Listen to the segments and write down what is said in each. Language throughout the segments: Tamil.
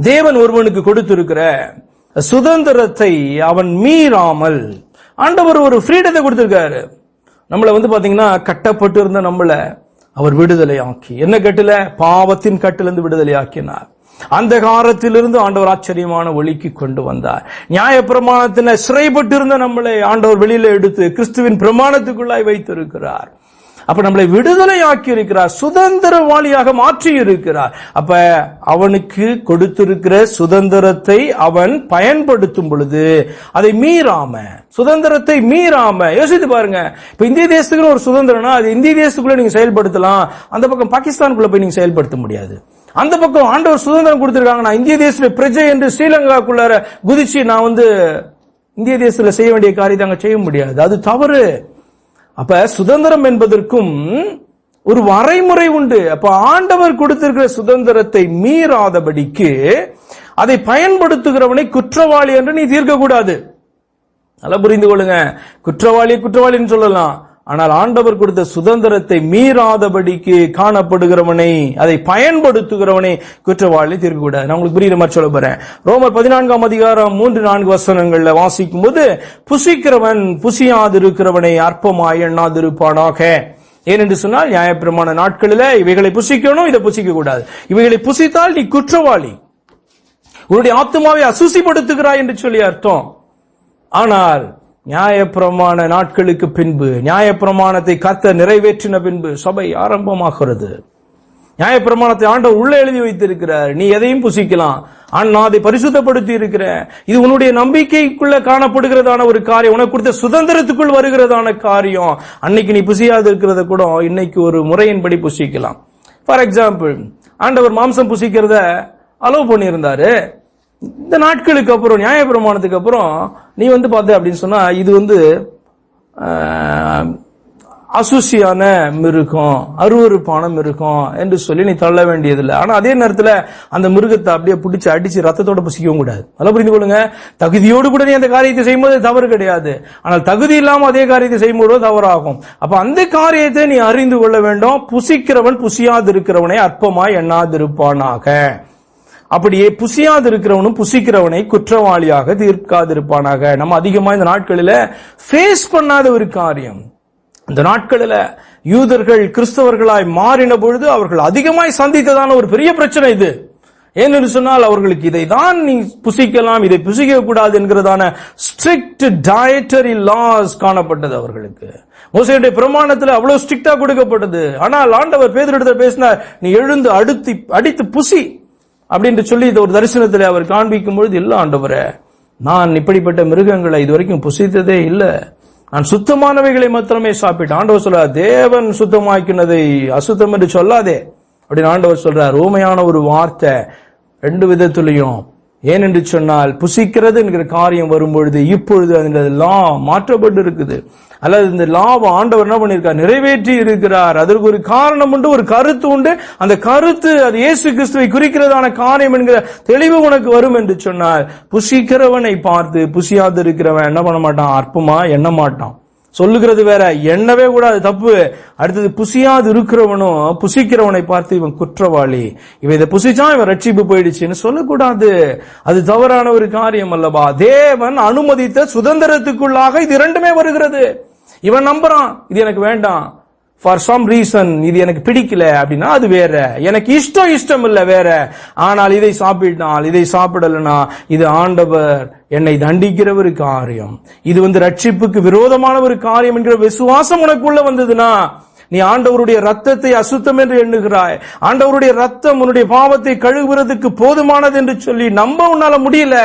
தேவன் ஒருவனுக்கு கொடுத்திருக்கிற சுதந்திரத்தை அவன் மீறாமல், ஆண்டவர் ஒரு ஃப்ரீடத்தை கொடுத்திருக்காரு. நம்மள பாத்தீங்கன்னா கட்டப்பட்டு இருந்த நம்மள அவர் விடுதலை ஆக்கி, என்ன கட்டுல? பாவத்தின் கட்டிலிருந்து விடுதலை ஆக்கினார். அந்த காலத்திலிருந்து ஆண்டவர் ஆச்சரியமான ஒளிக்கு கொண்டு வந்தார். நியாயப்பிரமாணத்தின சிறைப்பட்டு இருந்த நம்மளை ஆண்டவர் வெளியில எடுத்து கிறிஸ்துவின் பிரமாணத்துக்குள்ளாய் வைத்திருக்கிறார். அப்ப நம்மளை விடுதலை ஆக்கி இருக்கிறார், சுதந்திரவாளியாக மாற்றி இருக்கிறார். அப்ப அவனுக்கு கொடுத்திருக்கிற சுதந்திரத்தை அவன் பயன்படுத்தும் பொழுது அதை மீறாம, சுதந்திரத்தை மீறாம, யோசித்து பாருங்க. இப்ப இந்திய தேசத்துக்கு ஒரு சுதந்திரம்னா அது இந்திய தேசத்துக்குள்ள நீங்க செயல்படுத்தலாம், அந்த பக்கம் பாகிஸ்தானுக்குள்ள போய் நீங்க செயல்படுத்த முடியாது. அந்த பக்கம் ஆண்டவர் சுதந்திரம் கொடுத்திருக்காங்க, நான் இந்திய தேசத்துல பிரஜை என்று ஸ்ரீலங்காக்குள்ளார குதிச்சு நான் இந்திய தேசத்துல செய்ய வேண்டிய காரியத்தை அங்க செய்ய முடியாது, அது தவறு. அப்ப சுதந்திரம் என்பதற்கும் ஒரு வரைமுறை உண்டு. அப்ப ஆண்டவர் கொடுத்திருக்கிற சுதந்திரத்தை மீறாதபடிக்கு அதை பயன்படுத்துகிறவனை குற்றவாளி என்று நீ தீர்க்க கூடாது. நல்லா புரிந்து கொள்ளுங்க. குற்றவாளின்னு சொல்லலாம், ஆனால் ஆண்டவர் கொடுத்த சுதந்திரத்தை மீறாதபடிக்கு காணப்படுகிறவனை, அதை பயன்படுத்துகிறவனை குற்றவாளி தீர்க்கக்கூடாது. நான் உங்களுக்கு புரியுற மாதிரி சொல்ல போறேன். ரோமர் 14 அதிகாரம் 3-4 வசனங்கள்ல வாசிக்கும் போது, புசிக்கிறவன் புசியாதிருக்கிறவனை அற்பமாய் எண்ணாதிருப்பானாக. ஏனென்று சொன்னால் நியாயப்பிரமாண நாட்களில இவைகளை புசிக்கணும், இதை புசிக்க கூடாது. இவைகளை புசித்தால் நீ குற்றவாளி, உன்னுடைய ஆத்மாவை அசுசிப்படுத்துகிறாய் என்று சொல்லி அர்த்தம். ஆனால் நியாயப்பிரமாண நாட்களுக்கு பின்பு, நியாயப்பிரமாணத்தை கர்த்தர் நிறைவேற்றின பின்பு சபை ஆரம்பமாகிறது. நியாயப்பிரமாணத்தை ஆண்டவர் உள்ள எழுதி வைத்திருக்கிறார், நீ எதையும் புசிக்கலாம். நான் அதை பரிசுத்தப்படுத்தி இருக்கிறேன். இது உன்னுடைய நம்பிக்கைக்குள்ள காணப்படுகிறதான ஒரு காரியம், உனக்கு கொடுத்த சுதந்திரத்துக்குள் வருகிறதான காரியம். அன்னைக்கு நீ புசியாது இருக்கிறத கூட இன்னைக்கு ஒரு முறையின்படி புசிக்கலாம். ஃபார் எக்ஸாம்பிள், ஆண்டவர் மாம்சம் புசிக்கிறத அலோவ் பண்ணியிருந்தாரு. இந்த நாட்களுக்கு அப்புறம், நியாயப்பிரமாணத்துக்கு அப்புறம் நீ பார்த்த அப்படின்னு சொன்னா இது அசுசியான மிருகம், அருவருப்பான மிருகம் என்று சொல்லி நீ தள்ள வேண்டியதில்லை. ஆனா அதே நேரத்தில் அந்த மிருகத்தை அப்படியே பிடிச்சி அடிச்சு ரத்தத்தோட புசிக்கவும் கூடாது. நல்லா புரிந்து கொள்ளுங்க. தகுதியோடு கூட நீ அந்த காரியத்தை செய்யும்போது தவறு கிடையாது, ஆனால் தகுதி இல்லாம அதே காரியத்தை செய்யும்போது தவறாகும். அப்ப அந்த காரியத்தை நீ அறிந்து கொள்ள வேண்டும். புசிக்கிறவன் புசியாதிருக்கிறவனை அற்பமாய் எண்ணாதிருப்பானாக. அப்படியே புசியாது இருக்கிறவனும் புசிக்கிறவனை குற்றவாளியாக தீர்க்காதிருப்பானாக. நம்ம அதிகமா இந்த நாட்களில ஃபேஸ் பண்ணாத ஒரு காரியம். இந்த நாட்களில யூதர்கள் கிறிஸ்தவர்களாய் மாறின பொழுது அவர்கள் அதிகமாய் சந்தித்ததான ஒரு பெரிய பிரச்சனை இது. ஏன்னு சொன்னால் அவர்களுக்கு இதை தான் நீ புசிக்கலாம், இதை புசிக்க கூடாது என்கிறதான ஸ்ட்ரிக்ட் டயட்டரி லாஸ் காணப்பட்டது அவர்களுக்கு. மோசேயுடைய பிரமாணத்தில் அவ்வளவு ஸ்ட்ரிக்டா கொடுக்கப்பட்டது. ஆனால் ஆண்டவர் பேதுருவிடத்தில் பேசினார், நீ எழுந்து அடித்து புசி அப்படின்னு சொல்லி இது ஒரு தரிசனத்தில் அவர் காண்பிக்கும் பொழுது, இல்ல ஆண்டவரே, நான் இப்படிப்பட்ட மிருகங்களை இதுவரைக்கும் புசித்ததே இல்லை, நான் சுத்தமானவைகளை மாத்திரமே சாப்பிட்டேன். ஆண்டவர் சொல்றார், தேவன் சுத்தமாக்கினதை அசுத்தம் என்று சொல்லாதே அப்படின்னு ஆண்டவர் சொல்றார். ஊமையான ஒரு வார்த்தை ரெண்டு விதத்திலையும். ஏனென்று சொன்னால் புசிக்கிறது என்கிற காரியம் வரும்பொழுது இப்பொழுது அந்த லா மாற்றப்பட்டு இருக்குது, அல்லது இந்த லாவை ஆண்டவர் என்ன பண்ணிருக்கார், நிறைவேற்றி இருக்கிறார். அதற்கு ஒரு காரணம் உண்டு, ஒரு கருத்து உண்டு. அந்த கருத்து அது இயேசு கிறிஸ்துவை குறிக்கிறதான காரியம் என்கிற தெளிவு உனக்கு வரும் என்று சொன்னால், புசிக்கிறவனை பார்த்து புசியாது இருக்கிறவன் என்ன பண்ண மாட்டான், அற்பமா எண்ண மாட்டான். சொல்லுகிறது வேற, எண்ணவே கூடாது, தப்பு. அடுத்தது புசியாது இருக்கிறவனும் புசிக்கிறவனை பார்த்து இவன் குற்றவாளி, இவன் இதை புசிச்சா இவன் ரட்சிப்பு போயிடுச்சுன்னு சொல்லக்கூடாது. அது தவறான ஒரு காரியம் அல்லவா? தேவன் அனுமதித்த சுதந்திரத்துக்குள்ளாக இது இரண்டுமே வருகிறது. இவன் நம்புறான், இது எனக்கு வேண்டாம், ஃபார் சம் ரீசன் இது எனக்கு பிடிக்கல அப்படின்னா அது வேற, எனக்கு இஷ்டம் இல்ல வேற. ஆனால் இதை சாப்பிட்டால் இதை சாப்பிடலனா இது ஆண்டவர் என்னை தண்டிக்கிற ஒரு காரியம், இது ரட்சிப்புக்கு விரோதமான ஒரு காரியம் என்கிற விசுவாசம் உனக்குள்ள வந்ததுன்னா நீ ஆண்டவருடைய ரத்தத்தை அசுத்தம் என்று எண்ணுகிறாய். ஆண்டவருடைய ரத்தம் உன்னுடைய பாவத்தை கழுவுறதுக்கு போதுமானது என்று சொல்லி நம்ப உன்னால முடியல.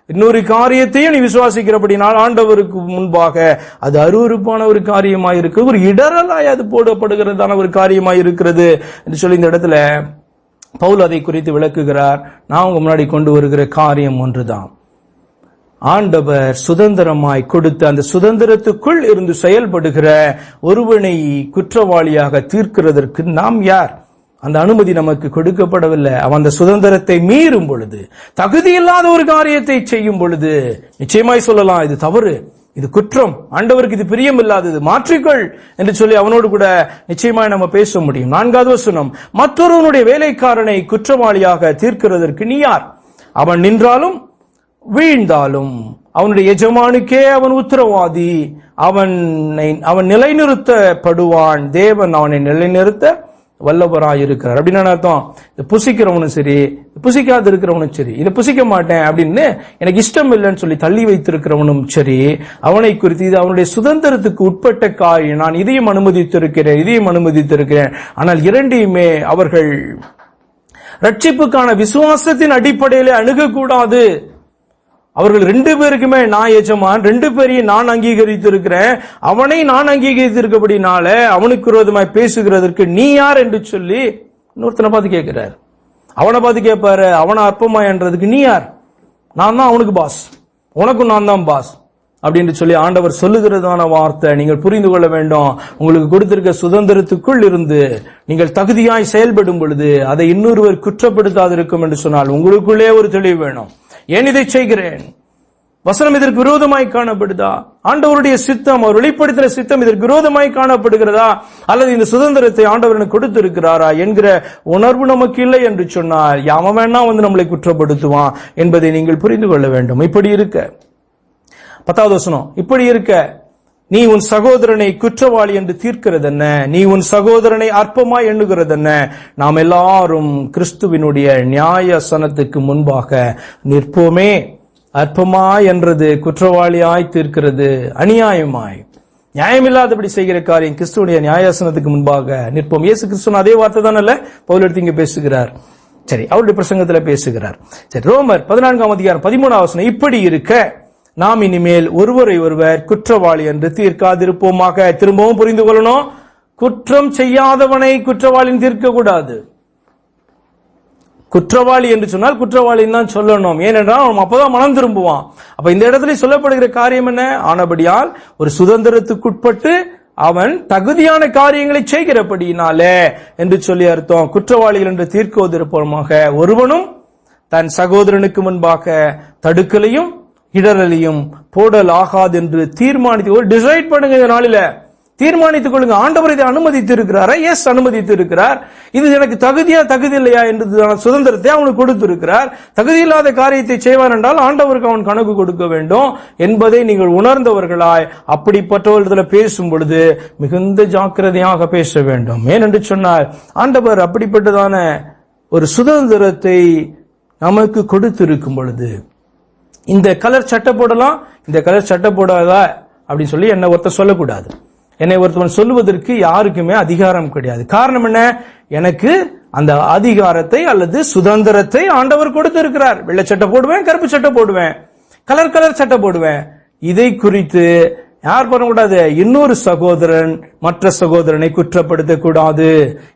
இன்னொரு காரியத்தையும் நீ விசுவாசிக்கிறபடினால் ஆண்டவருக்கு முன்பாக அது அருவருப்பான ஒரு காரியமாயிருக்கு, ஒரு இடரலாய் அது போடப்படுகிறதான ஒரு காரியமாயிருக்கிறது என்று சொல்லி இந்த இடத்துல பவுல் அதை குறித்து விளக்குகிறார். நான் உங்க முன்னாடி கொண்டு வருகிற காரியம் ஒன்றுதான். ஆண்டவர் சுதந்திரமாய் கொடுத்த அந்த சுதந்திரத்துக்குள் இருந்து செயல்படுகிற ஒருவனை குற்றவாளியாக தீர்க்கிறதற்கு நாம் யார்? அந்த அனுமதி நமக்கு கொடுக்கப்படவில்லை. அவன் அந்த சுதந்திரத்தை மீறும் பொழுது, தகுதியில்லாத ஒரு காரியத்தை செய்யும் பொழுது நிச்சயமாய் சொல்லலாம், இது தவறு, இது குற்றம், ஆண்டவருக்கு இது பிரியம் இல்லாதது, மாற்றிக்கொள் என்று சொல்லி அவனோடு கூட நிச்சயமாய் நம்ம பேச முடியும். 4வது வசனம், மற்றொருவனுடைய வேலைக்காரனை குற்றவாளியாக தீர்க்கிறதற்கு நீ யார்? அவன் நின்றாலும் வீழ்ந்தாலும் அவனுடைய எஜமானுக்கே அவன் உத்தரவாதி. அவன் நிலைநிறுத்தப்படுவான். தேவன் அவனை நிலைநிறுத்த வல்லவராயிருக்கிறார். அப்படின்னு அர்த்தம், இதை புசிக்கிறவனும் சரி, புசிக்காது இருக்கிறவனும் சரி, இதை புசிக்க மாட்டேன் அப்படின்னு எனக்கு இஷ்டம் இல்லைன்னு சொல்லி தள்ளி வைத்திருக்கிறவனும் சரி, அவனை குறித்து இது அவனுடைய சுதந்திரத்துக்கு உட்பட்ட காரியம். நான் இதையும் அனுமதித்திருக்கிறேன். ஆனால் இரண்டையுமே அவர்கள் ரட்சிப்புக்கான விசுவாசத்தின் அடிப்படையிலே அணுகக்கூடாது. அவர்கள் 2 பேருக்குமே நான் எஜமான், 2 பேரையும் நான் அங்கீகரித்திருக்கிறேன். அவனை நான் அங்கீகரித்திருக்கபடினால அவனுக்கு விரோதமாய் பேசுகிறதற்கு நீ யார் என்று சொல்லி இன்னொருத்தனை பார்த்து கேட்கிறார். அவனை பார்த்து கேட்பாரு, அவனை அற்பமாயன்றதுக்கு நீ யார்? நான் தான் அவனுக்கு பாஸ், உனக்கும் நான் தான் பாஸ் அப்படின்னு சொல்லி ஆண்டவர் சொல்லுகிறதான வார்த்தை நீங்கள் புரிந்து கொள்ள வேண்டும். உங்களுக்கு கொடுத்திருக்க சுதந்திரத்துக்குள் இருந்து நீங்கள் தகுதியாய் செயல்படும் பொழுது அதை இன்னொருவர் குற்றப்படுத்தாதிருக்கும் என்று சொன்னால் உங்களுக்குள்ளே ஒரு தெளிவு வேணும். ஏன் இதை செய்கிறேன்? வசனம் இதற்கு விரோதமாய் காணப்படுதா? ஆண்டவருடைய சித்தம், அவர் வெளிப்படுத்தின சித்தம் இதற்கு விரோதமாய் காணப்படுகிறதா? அல்லது இந்த சுதந்திரத்தை ஆண்டவர் எனக்கு கொடுத்திருக்கிறாரா என்கிற உணர்வு நமக்கு இல்லை என்று சொன்னால் யாம வேணா நம்மளை குற்றப்படுத்துவான் என்பதை நீங்கள் புரிந்து கொள்ள வேண்டும். இப்படி இருக்க 10வது வசனம், இப்படி இருக்க நீ உன் சகோதரனை குற்றவாளி என்று தீர்க்கிறது என்ன? நீ உன் சகோதரனை அற்பமாய் எண்ணுகிறது என்ன? நாம் எல்லாரும் கிறிஸ்துவினுடைய நியாயாசனத்துக்கு முன்பாக நிற்போமே. அற்பமாய் என்றது குற்றவாளியாய் தீர்க்கிறது, அநியாயமாய் நியாயமில்லாதபடி செய்கிற காரியம். கிறிஸ்துவனுடைய நியாயாசனத்துக்கு முன்பாக நிற்போம். இயேசு கிறிஸ்துவன் அதே வார்த்தை தான் அல்ல பவுல் எடுத்து இங்க பேசுகிறார். சரி, அவருடைய பிரசங்கத்துல பேசுகிறார். சரி, ரோமர் 14ஆம் அதிகாரம் 13ஆம் வசனம், இப்படி இருக்க நாம் இனிமேல் ஒருவரை ஒருவர் குற்றவாளி என்று தீர்க்காதிருப்போமாக. திரும்பவும் புரிந்து கொள்ளணும், குற்றம் செய்யாதவனை குற்றவாளின்னு தீர்க்க கூடாது. குற்றவாளி என்று சொன்னால் குற்றவாளின்னு தான் சொல்லணும். ஏனென்றால் அவன் அப்பதான் மனம் திரும்புவான். அப்ப இந்த இடத்துல சொல்லப்படுகிற காரியம் என்ன? ஆனபடியால் ஒரு சுதந்திரத்துக்குட்பட்டு அவன் தகுதியான காரியங்களை செய்கிறபடியினாலே என்று சொல்லி அர்த்தம். குற்றவாளிகள் என்று தீர்க்குவதற்பாக ஒருவனும் தன் சகோதரனுக்கு முன்பாக தடுக்கலையும் இடரலையும் போடல் ஆகாது என்று தீர்மானித்து டிசைட் பண்ணுங்க. இந்த நாளில தீர்மானித்துக் கொள்ளுங்க. ஆண்டவர் இதை அனுமதித்து இருக்கிறாரா? எஸ், அனுமதித்து இருக்கிறார். இது எனக்கு தகுதியா தகுதி இல்லையா என்று சுதந்திரத்தை அவனுக்கு கொடுத்திருக்கிறார். தகுதி இல்லாத காரியத்தை செய்வார் என்றால் ஆண்டவருக்கு அவன் கணக்கு கொடுக்க வேண்டும் என்பதை நீங்கள் உணர்ந்தவர்களாய் அப்படிப்பட்டவர்களிடத்தில் பேசும் பொழுது மிகுந்த ஜாக்கிரதையாக பேச வேண்டும். ஏனென்று சொன்னால் ஆண்டவர் அப்படிப்பட்டதான ஒரு சுதந்திரத்தை நமக்கு கொடுத்திருக்கும் பொழுது இந்த கலர் சட்டை போடலாம், இந்த கலர் சட்டை போடாதா அப்படின்னு சொல்லி என்னை ஒருத்தர் சொல்லக்கூடாது. என்னை ஒருத்தவன் சொல்லுவதற்கு யாருக்குமே அதிகாரம் கிடையாது. காரணம் என்ன? எனக்கு அந்த அதிகாரத்தை அல்லது சுதந்திரத்தை ஆண்டவர் கொடுத்திருக்கிறார். வெள்ளை சட்டை போடுவேன், கருப்பு சட்டை போடுவேன், கலர் சட்டை போடுவேன். இதை குறித்து யார் பண்ணக்கூடாது? இன்னொரு சகோதரன் மற்ற சகோதரனை குற்றப்படுத்த கூடாது.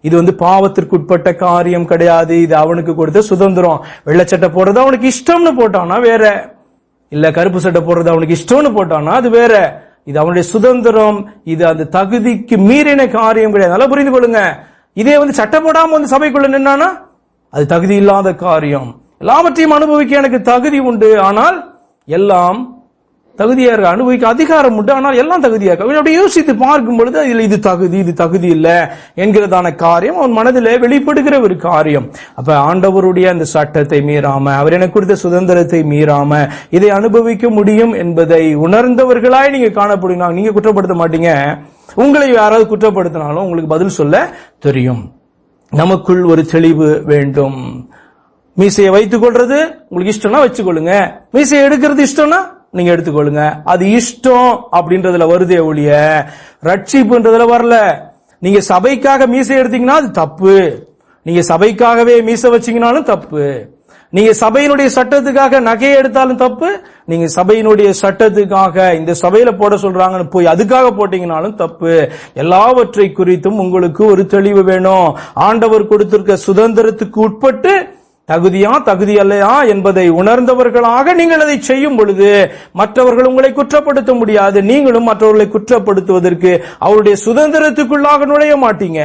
இது பாவத்திற்குட்பட்ட காரியம் கிடையாது. இது அவனுக்கு கொடுத்த சுதந்திரம். வெள்ளை சட்டை போடுறது அவனுக்கு இஷ்டம்னு போட்டானா வேற, இல்ல கருப்பு சட்டை போடுறது அவனுக்கு இஷ்டம்னு போட்டானா அது வேற. இது அவனுடைய சுதந்திரம். இது அந்த தகுதிக்கு மீறின காரியம் கிடையாது. நல்லா புரிந்து கொள்ளுங்க. இதே சட்டை போடாம சபைக்குள்ள நின்னானா அது தகுதி இல்லாத காரியம். எல்லாவற்றையும் அனுபவிக்க எனக்கு தகுதி உண்டு, ஆனால் எல்லாம் தகுதியா இருக்க, அனுபவிக்க அதிகாரம் உண்டு, ஆனால் எல்லாம் தகுதியா இருக்க. அப்படி யோசித்து பார்க்கும் பொழுது இது தகுதி இல்ல என்கிறதான காரியம் அவன் மனதிலே வெளிப்படுகிற ஒரு காரியம். அப்ப ஆண்டவருடைய அந்த சட்டத்தை மீறாம, அவர் எனக்கு கொடுத்த சுதந்திரத்தை மீறாம இதை அனுபவிக்க முடியும் என்பதை உணர்ந்தவர்களாய் நீங்க காணப்படுங்க. நீங்க குற்றப்படுத்த மாட்டீங்க. உங்களை யாராவது குற்றப்படுத்தினாலும் உங்களுக்கு பதில் சொல்ல தெரியும். நமக்குள் ஒரு தெளிவு வேண்டும். மீசையை வைத்துக் கொள்றது உங்களுக்கு இஷ்டம்னா வச்சுக்கொள்ளுங்க, மீசையை எடுக்கிறது இஷ்டம்னா நீங்க எடுத்துக்கொள்ளுங்க. அது இஷ்டம் அப்படின்றதுல வருதே ஒழிய ரட்சிப்புன்றதுல வரல. நீங்க சபைக்காக மீசை எடுத்தீங்கன்னா அது தப்பு. நீங்க சபைக்காகவே மீசை வச்சீங்கன்னாலும் தப்பு. நீங்க சபையினுடைய சட்டத்துக்காக நகையை எடுத்தாலும் தப்பு. நீங்க சபையினுடைய சட்டத்துக்காக இந்த சபையில போட சொல்றாங்கன்னு போய் அதுக்காக போட்டீங்கன்னாலும் தப்பு. எல்லாவற்றை குறித்தும் உங்களுக்கு ஒரு தெளிவு வேணும். ஆண்டவர் கொடுத்திருக்க சுதந்திரத்துக்கு உட்பட்டு தகுதி அல்லையா என்பதை உணர்ந்தவர்களாக நீங்கள் அதை செய்யும் பொழுது மற்றவர்கள் உங்களை குற்றப்படுத்த முடியாது. நீங்களும் மற்றவர்களை குற்றப்படுத்துவதற்கு அவருடைய சுதந்திரத்துக்குள்ளாக நுழைய மாட்டீங்க.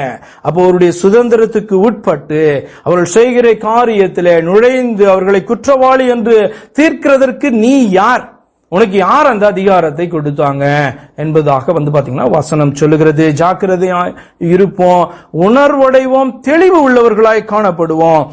அப்போ அவருடைய சுதந்திரத்துக்கு உட்பட்டு அவர்கள் செய்கிற காரியத்திலே நுழைந்து அவர்களை குற்றவாளி என்று தீர்க்கிறதற்கு நீ யார்? உனக்கு யார் அந்த அதிகாரத்தை கொடுத்தாங்க என்பதாக பாத்தீங்கன்னா வசனம் சொல்லுகிறது. ஜாக்கிரதையாய் இருப்போம், உணர்வடைவோம், தெளிவு உள்ளவர்களாய் காணப்படுவோம்.